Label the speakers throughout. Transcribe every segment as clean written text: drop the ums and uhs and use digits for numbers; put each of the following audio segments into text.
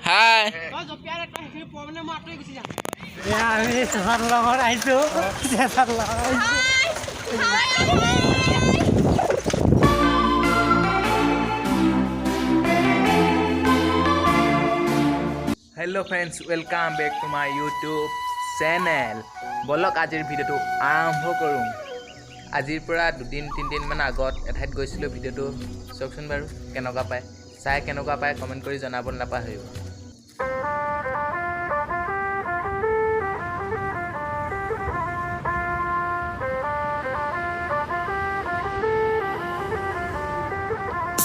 Speaker 1: হাই
Speaker 2: আমি চেঁচাৰ লগত আহিছোঁ চেঁচাৰ লগত
Speaker 1: hello friends welcome back to my YouTube channel बोलक आजिर भिडिओ आरम्भ करूँ आजिर পৰা দুদিন তিনদিন মান আগত এঠাইত গৈছিলোঁ ভিডিওটো চাওকচোন বাৰু কেনেকুৱা পায় চাই কেনেকুৱা পায় কমেন্ট কৰি জনাব নাপাহৰিব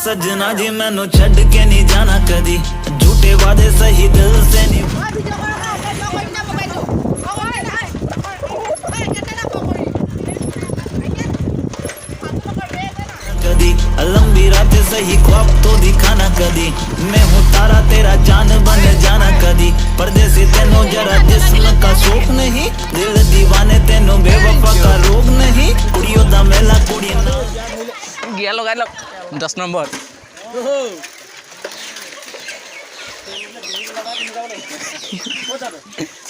Speaker 3: सजना जी मैनू छड़ के नहीं जाना कदी झूठे वादे सही दिल से नहीं कदी लंबी रात सही ख्वाब तो दिखाना कदी मैं हूँ तारा तेरा जान बन जाना कदी परदेसी तेनो जरा जिस्म का शौक नहीं दिल दीवाने तेनो बेवफा का रोग नहीं कुड़ियों दा मेला कुड़ी ना
Speaker 1: গিয়া লগাই লওক 10 নম্বৰ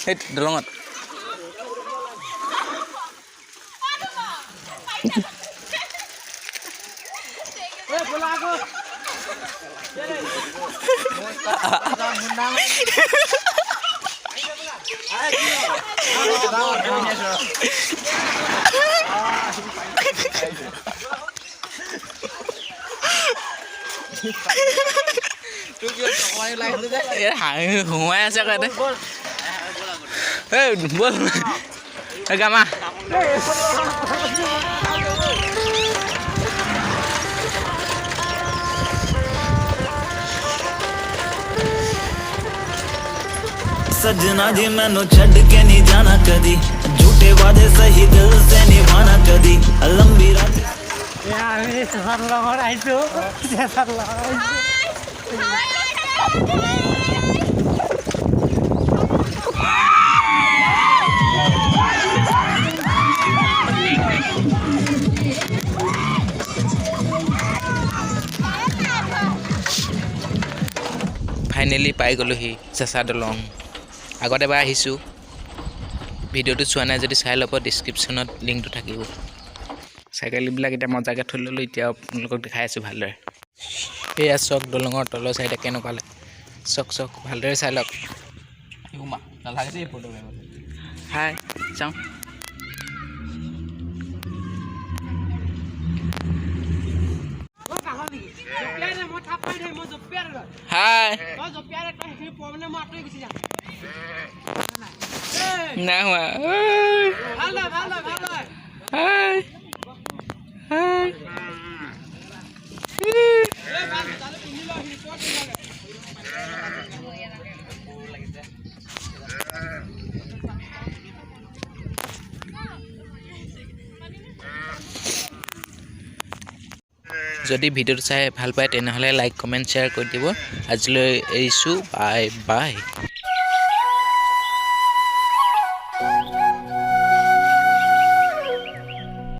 Speaker 1: এই দলঙত হুমাই আছে কাটে বল গামা
Speaker 3: सजना जी मैनू छड़ के नहीं जाना कदी झूठे वादे सही दिल से निभाना कदी लंबी रात
Speaker 2: আমি চেঁচাৰ লগত আহিছোঁ চেঁচাৰ লগত
Speaker 1: ফাইনেলি পাই গ'লোহি চেঁচা দলং আগত এবাৰ আহিছোঁ ভিডিঅ'টো চোৱা নাই যদি চাই ল'ব ডিছক্ৰিপশ্যনত লিংকটো থাকিব চাইকেলবিলাক এতিয়া মজাকৈ থৈ ল'লোঁ এতিয়া আপোনালোকক দেখাই আছোঁ ভালদৰে এয়া চক দলঙৰ তলৰ চাইডে কেনেকুৱা লাগে চক চক ভালদৰে চাই লওক হাই চাওঁ হাই নাই হোৱা হাই হাই যদি ভিডিঅ'টো চাই ভাল পায় তেনেহ'লে লাইক কমেণ্ট শ্বেয়াৰ কৰি দিব আজিলৈ এৰিছোঁ বাই বাই